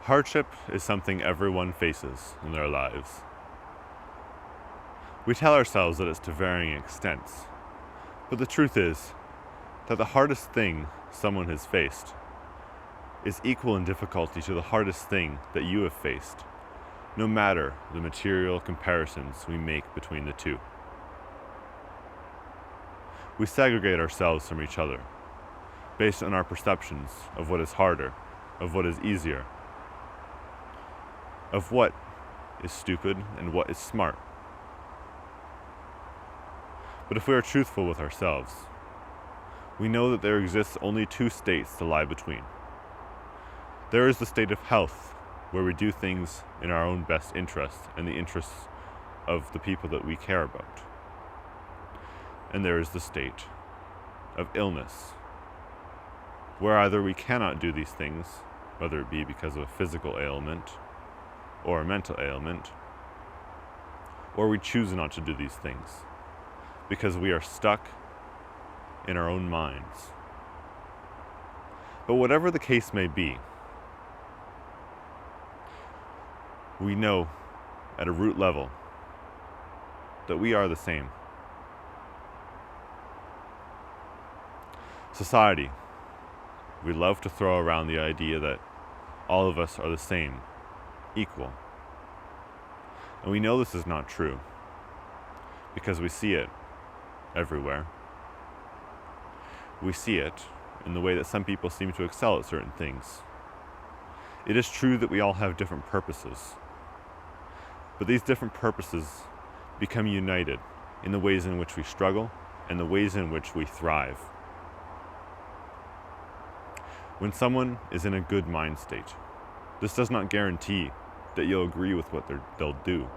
Hardship is something everyone faces in their lives. We tell ourselves that it's to varying extents, but the truth is that the hardest thing someone has faced is equal in difficulty to the hardest thing that you have faced, no matter the material comparisons we make between the two. We segregate ourselves from each other based on our perceptions of what is harder, of what is easier, of what is stupid and what is smart. But if we are truthful with ourselves, we know that there exists only two states to lie between. There is the state of health, where we do things in our own best interest and the interests of the people that we care about. And there is the state of illness, where either we cannot do these things, whether it be because of a physical ailment or a mental ailment, or we choose not to do these things because we are stuck in our own minds. But whatever the case may be, we know at a root level that we are the same. Society, we love to throw around the idea that all of us are the same, equal. And we know this is not true because we see it everywhere. We see it in the way that some people seem to excel at certain things. It is true that we all have different purposes, but these different purposes become united in the ways in which we struggle and the ways in which we thrive. When someone is in a good mind state, this does not guarantee that you'll agree with what they'll do.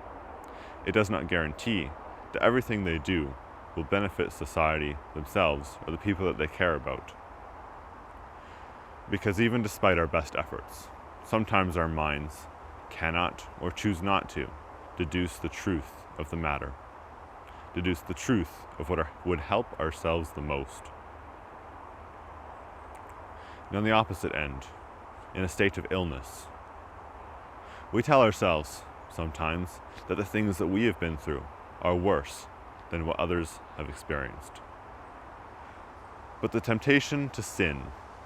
It does not guarantee that everything they do will benefit society, themselves, or the people that they care about. Because even despite our best efforts, sometimes our minds cannot or choose not to deduce the truth of the matter, deduce the truth of what would help ourselves the most. And on the opposite end, in a state of illness, we tell ourselves sometimes that the things that we have been through are worse than what others have experienced. But the temptation to sin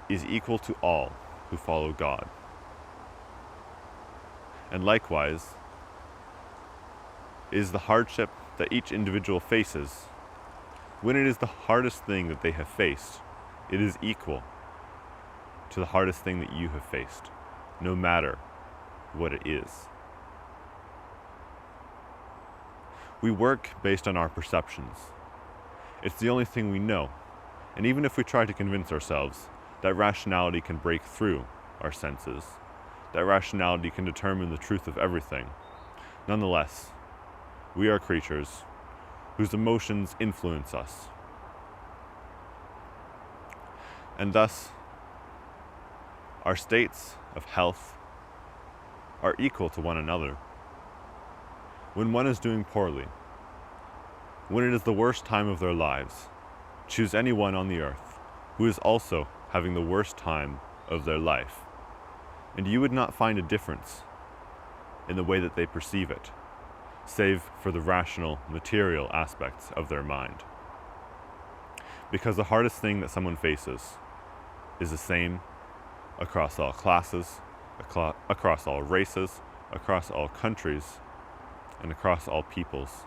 is equal to all who follow God. And likewise, is the hardship that each individual faces, when it is the hardest thing that they have faced, it is equal to the hardest thing that you have faced, no matter what it is. We work based on our perceptions. It's the only thing we know. And even if we try to convince ourselves that rationality can break through our senses, that rationality can determine the truth of everything, nonetheless, we are creatures whose emotions influence us. And thus, our states of health are equal to one another. When one is doing poorly, when it is the worst time of their lives, choose anyone on the earth who is also having the worst time of their life, and you would not find a difference in the way that they perceive it, save for the rational, material aspects of their mind. Because the hardest thing that someone faces is the same across all classes, across all races, across all countries, and across all peoples.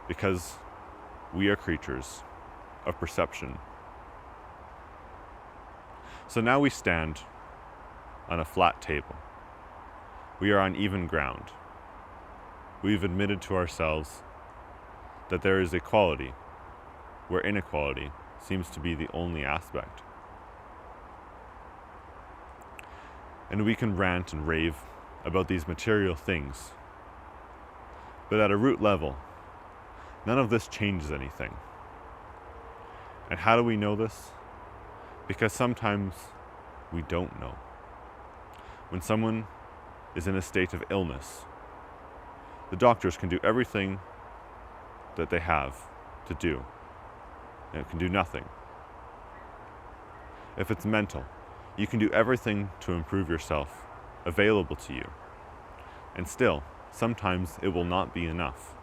Because we are creatures of perception. So now we stand on a flat table. We are on even ground. We've admitted to ourselves that there is equality where inequality seems to be the only aspect. And we can rant and rave about these material things, but at a root level, none of this changes anything. And how do we know this? Because sometimes we don't know. When someone is in a state of illness, the doctors can do everything that they have to do, and it can do nothing. If it's mental, You can do everything to improve yourself available to you, and still, sometimes it will not be enough.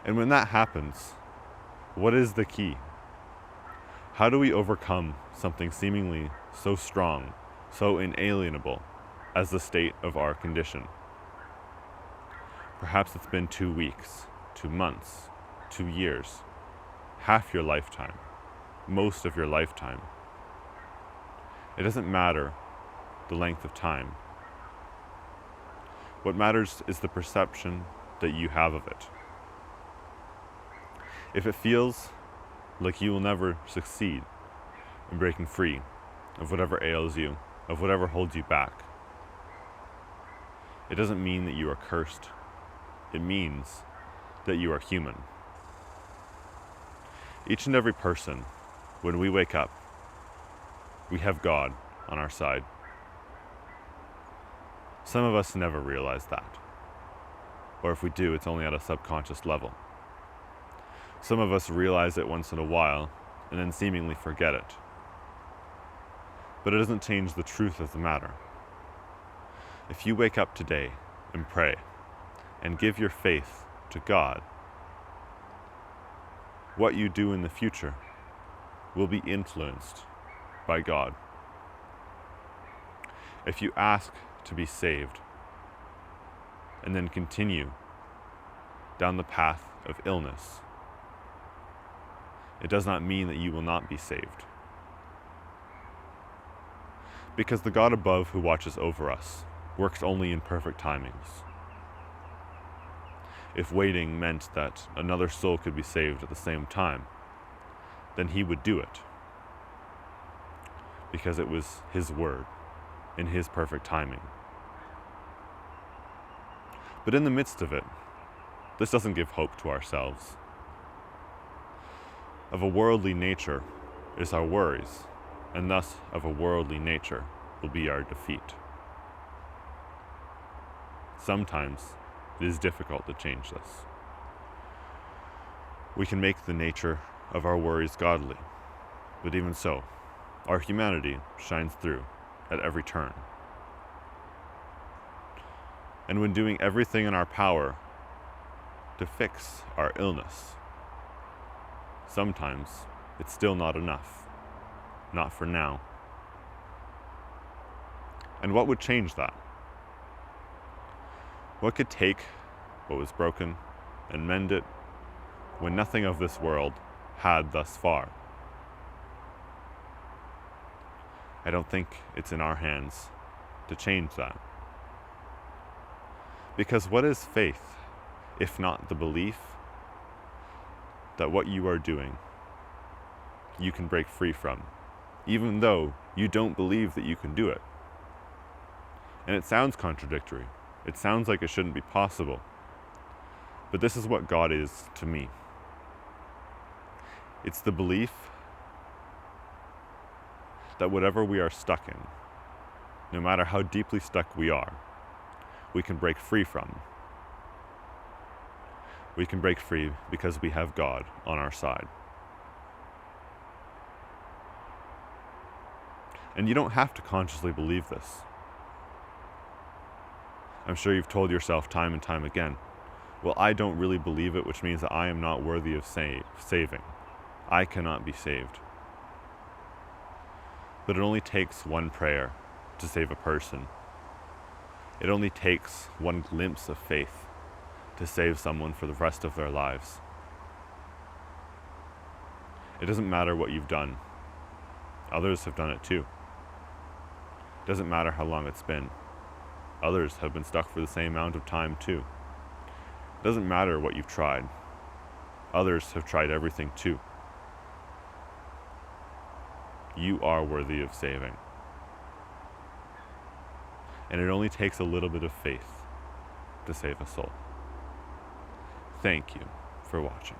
And when that happens, what is the key? How do we overcome something seemingly so strong, so inalienable as the state of our condition? Perhaps it's been 2 weeks, 2 months, 2 years, half your lifetime, most of your lifetime. It doesn't matter the length of time. What matters is the perception that you have of it. If it feels like you will never succeed in breaking free of whatever ails you, of whatever holds you back, it doesn't mean that you are cursed. It means that you are human. Each and every person, when we wake up, we have God on our side. Some of us never realize that. Or if we do, it's only at a subconscious level. Some of us realize it once in a while and then seemingly forget it. But it doesn't change the truth of the matter. If you wake up today and pray and give your faith to God, what you do in the future will be influenced by God. If you ask to be saved and then continue down the path of illness, it does not mean that you will not be saved. Because the God above who watches over us works only in perfect timings. If waiting meant that another soul could be saved at the same time, then he would do it. Because it was his word, in his perfect timing. But in the midst of it, this doesn't give hope to ourselves. Of a worldly nature is our worries, and thus of a worldly nature will be our defeat. Sometimes it is difficult to change this. We can make the nature of our worries godly, but even so, our humanity shines through at every turn. And when doing everything in our power to fix our illness, sometimes it's still not enough. Not for now. And what would change that? What could take what was broken and mend it when nothing of this world had thus far? I don't think it's in our hands to change that. Because what is faith, if not the belief that what you are doing, you can break free from, even though you don't believe that you can do it? And it sounds contradictory. It sounds like it shouldn't be possible. But this is what God is to me. It's the belief that whatever we are stuck in, no matter how deeply stuck we are, we can break free from. We can break free because we have God on our side. And you don't have to consciously believe this. I'm sure you've told yourself time and time again, well, I don't really believe it, which means that I am not worthy of saving. I cannot be saved. But it only takes one prayer to save a person. It only takes one glimpse of faith to save someone for the rest of their lives. It doesn't matter what you've done. Others have done it too. It doesn't matter how long it's been. Others have been stuck for the same amount of time too. It doesn't matter what you've tried. Others have tried everything too. You are worthy of saving. And it only takes a little bit of faith to save a soul. Thank you for watching.